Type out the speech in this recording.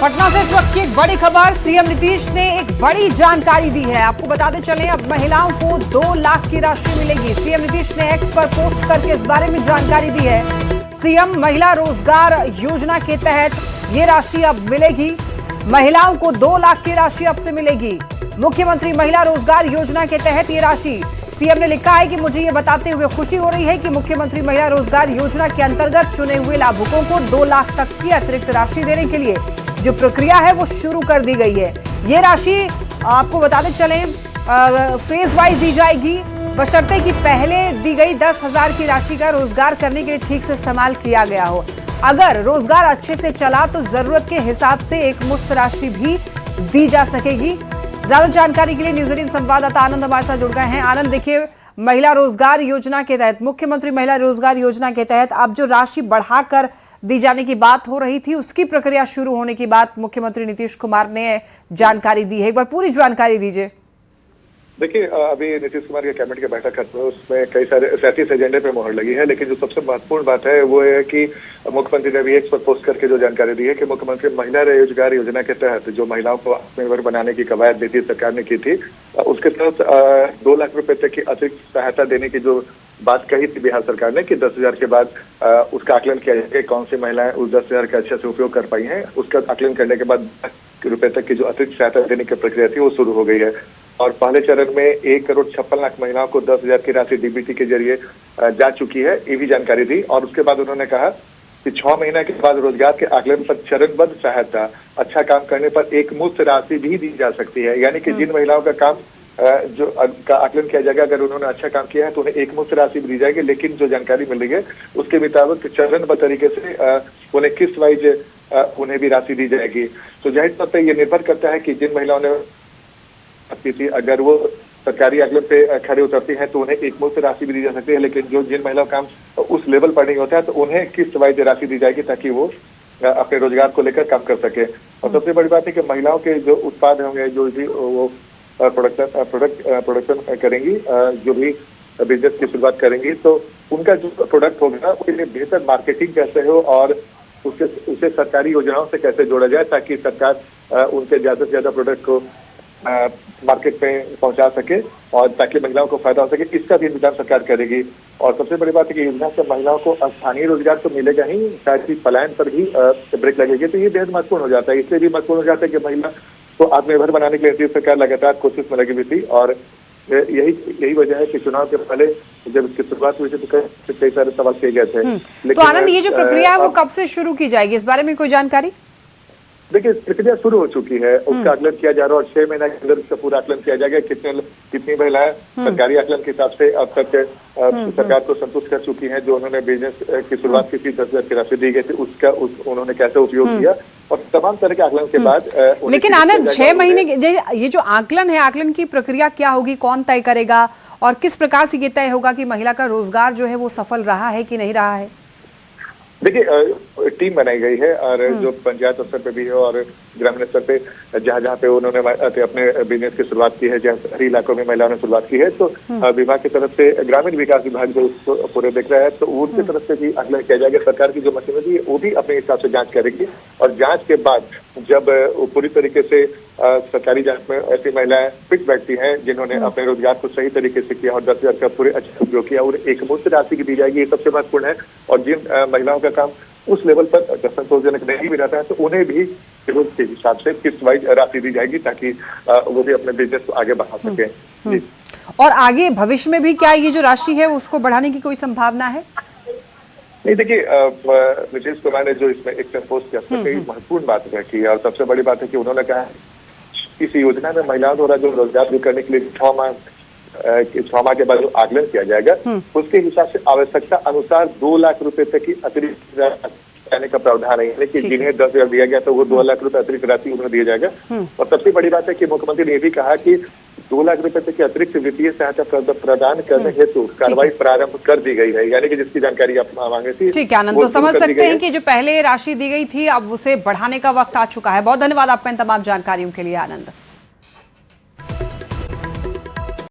पटना से इस वक्त की एक बड़ी खबर। सीएम नीतीश ने एक बड़ी जानकारी दी है। आपको बताते चले, अब महिलाओं को 2 लाख की राशि मिलेगी। सीएम नीतीश ने एक्स पर पोस्ट करके इस बारे में जानकारी दी है। सीएम महिला रोजगार योजना के तहत ये राशि अब मिलेगी। महिलाओं को 2 लाख की राशि अब से मिलेगी। मुख्यमंत्री महिला रोजगार योजना के तहत ये राशि, सीएम ने लिखा है कि मुझे ये बताते हुए खुशी हो रही है कि मुख्यमंत्री महिला रोजगार योजना के अंतर्गत चुने हुए लाभुकों को 2 लाख तक की अतिरिक्त राशि देने के लिए जो प्रक्रिया है वो शुरू कर दी गई है। ये राशि आपको बताते चलें फेज वाइज दी जाएगी, बशर्ते कि पहले दी गई 10,000 की राशि का रोजगार करने के लिए ठीक से इस्तेमाल किया गया हो। अगर रोजगार अच्छे से चला तो जरूरत के हिसाब से एक मुश्त राशि भी दी जा सकेगी। ज्यादा जानकारी के लिए न्यूज 18 संवाददाता आनंद हमारे साथ जुड़ गए हैं। आनंद, देखिए, महिला रोजगार योजना के तहत, मुख्यमंत्री महिला रोजगार योजना के तहत अब जो राशि बढ़ाकर दी जाने की बात हो रही थी, उसकी प्रक्रिया शुरू होने की बात मुख्यमंत्री नीतीश कुमार ने जानकारी दी है। एक बार पूरी जानकारी दीजिए। देखिए, अभी नीतीश कुमार के कैबिनेट की बैठक है, उसमें कई सारे 37 एजेंडे पे मोहर लगी है, लेकिन जो सबसे महत्वपूर्ण बात है वो है कि मुख्यमंत्री ने भी एक्स पर पोस्ट करके जो जानकारी दी है कि मुख्यमंत्री महिला रोजगार योजना के तहत जो महिलाओं को आत्मनिर्भर बनाने की कवायद नीतीश सरकार ने की थी, उसके तहत 2 लाख रुपए तक की अतिरिक्त सहायता देने की जो बात कही थी बिहार सरकार ने कि 10,000 के बाद उसका आकलन किया जाएगा कौन सी महिलाएं उस 10,000 का अच्छे से उपयोग कर पाई हैं। उसका आकलन करने के बाद रुपए तक की जो अतिरिक्त सहायता देने की प्रक्रिया थी वो शुरू हो गई है। और पहले चरण में 1,56,00,000 महिलाओं को 10,000 की राशि डीबीटी के जरिए जा चुकी है, ये भी जानकारी दी। और उसके बाद उन्होंने कहा कि 6 महीने के बाद रोजगार के आकलन पर चरणबद्ध सहायता, अच्छा काम करने पर एक मुफ्त राशि भी दी जा सकती है। यानी कि जिन महिलाओं का काम जो का आकलन किया जाएगा, अगर उन्होंने अच्छा काम किया है तो उन्हें एक मुफ्त राशि भी दी जाएगी। लेकिन जो जानकारी मिल रही है उसके मुताबिक चरणबद्ध तरीके से उन्हें किस्त वाइज उन्हें भी राशि दी जाएगी। तो जाहिर तौर पर यह निर्भर करता है कि जिन महिलाओं ने थी, अगर वो सरकारी आकलन पे खड़े उतरती हैं तो उन्हें एक मुफ्त राशि भी दी जा सकती है। लेकिन जो जिन महिलाओं का काम उस लेवल पर नहीं होता है तो उन्हें किस्त वाइज राशि दी जाएगी ताकि वो अपने रोजगार को लेकर काम कर सके। और सबसे बड़ी बात है कि महिलाओं के जो उत्पाद होंगे, जो भी वो प्रोडक्शन करेंगी, जो भी बिजनेस की शुरुआत करेंगी, तो उनका जो प्रोडक्ट होगा उसके लिए बेहतर मार्केटिंग कैसे हो और उसे सरकारी योजनाओं से कैसे जोड़ा जाए ताकि सरकार उनके ज्यादा से ज्यादा प्रोडक्ट को मार्केट में पहुंचा सके और ताकि महिलाओं को फायदा हो सके, इसका भी इंतजाम सरकार करेगी। और सबसे बड़ी बात है कि योजना से महिलाओं को स्थानीय रोजगार तो मिलेगा ही, साथ ही पलायन पर भी ब्रेक लगेगी। तो ये बेहद महत्वपूर्ण हो जाता है। इससे भी महत्वपूर्ण हो जाता है कि महिला को आत्मनिर्भर बनाने के लिए सरकार लगातार कोशिश में लगी हुई थी। और यही वजह है कि चुनाव के पहले जब इसकी शुरुआत हुई थी तो कई सारे सवाल किए गए थे। लेकिन तो आनंद, ये जो प्रक्रिया है वो कब से शुरू की जाएगी, इस बारे में कोई जानकारी? देखिए, प्रक्रिया शुरू हो चुकी है, उसका आकलन किया जा रहा है और 6 महीने के अंदर उसका पूरा आकलन किया जाएगा। कितनी महिलाएं सरकारी आकलन के हिसाब से अब तक सरकार को संतुष्ट कर चुकी हैं। जो उन्होंने बिजनेस की शुरुआत की थी, 10,000 की राशि दी गई थी, उसका उन्होंने कैसे उपयोग किया और तमाम तरह के आकलन के बाद। लेकिन आनंद, 6 महीने ये जो आकलन है, आकलन की प्रक्रिया क्या होगी, कौन तय करेगा और किस प्रकार से ये तय होगा कि महिला का रोजगार जो है वो सफल रहा है कि नहीं रहा है? देखिए, टीम बनाई गई है और जो पंचायत स्तर पे भी है और ग्रामीण स्तर पे जहाँ पे उन्होंने अपने बिजनेस की शुरुआत की है, जहाँ शहरी इलाकों में महिलाओं ने शुरुआत की है, तो विभाग की तरफ से ग्रामीण विकास विभाग जो उसको पूरे देख रहा है, तो उनकी तरफ से भी आकलन किया जाएगा। सरकार की जो मशीनरी है वो भी अपने हिसाब से जांच करेगी और जांच के बाद जब पूरी तरीके से सरकारी जांच में ऐसी महिलाएं फिट बैठती हैं जिन्होंने अपने रोजगार को सही तरीके से किया और 10,000 का पूरे अच्छे उपयोग किया और एक मुफ्त राशि की दी जाएगी, ये सबसे महत्वपूर्ण है। और जिन महिलाओं का काम उस लेवल पर संतोषजनक नहीं भी रहता है तो उन्हें भी के हिसाब से किस्त वाइज राशि दी जाएगी ताकि वो भी अपने बिजनेस को आगे बढ़ा सके। और आगे भविष्य में भी क्या ये जो राशि है उसको बढ़ाने की कोई संभावना है? नहीं, देखिए, नीतीश कुमार ने जो इसमें एक पोस्ट किया कई महत्वपूर्ण बात रखी और सबसे बड़ी बात है कि उन्होंने कहा इस योजना में महिलाओं द्वारा जो रोजगार करने के लिए 6 माह के बाद जो आकलन किया जाएगा उसके हिसाब से आवश्यकता अनुसार 2 लाख रुपए तक की अतिरिक्त देने का प्रावधान है। लेकिन जिन्हें 10,000 दिया गया तो वो 2 लाख रुपए अतिरिक्त राशि उन्हें दिया जाएगा। और सबसे बड़ी बात है कि मुख्यमंत्री ने यह भी कहा कि 2 लाख रुपए तक की अतिरिक्त वित्तीय सहायता प्रदान करने हेतु कार्रवाई प्रारंभ कर दी गई है, यानी कि जिसकी जानकारी आप मांगे थी। ठीक है आनंद, तो समझ सकते हैं कि जो पहले राशि दी गई थी अब उसे बढ़ाने का वक्त आ चुका है। बहुत धन्यवाद आपका इन तमाम जानकारियों के लिए आनंद।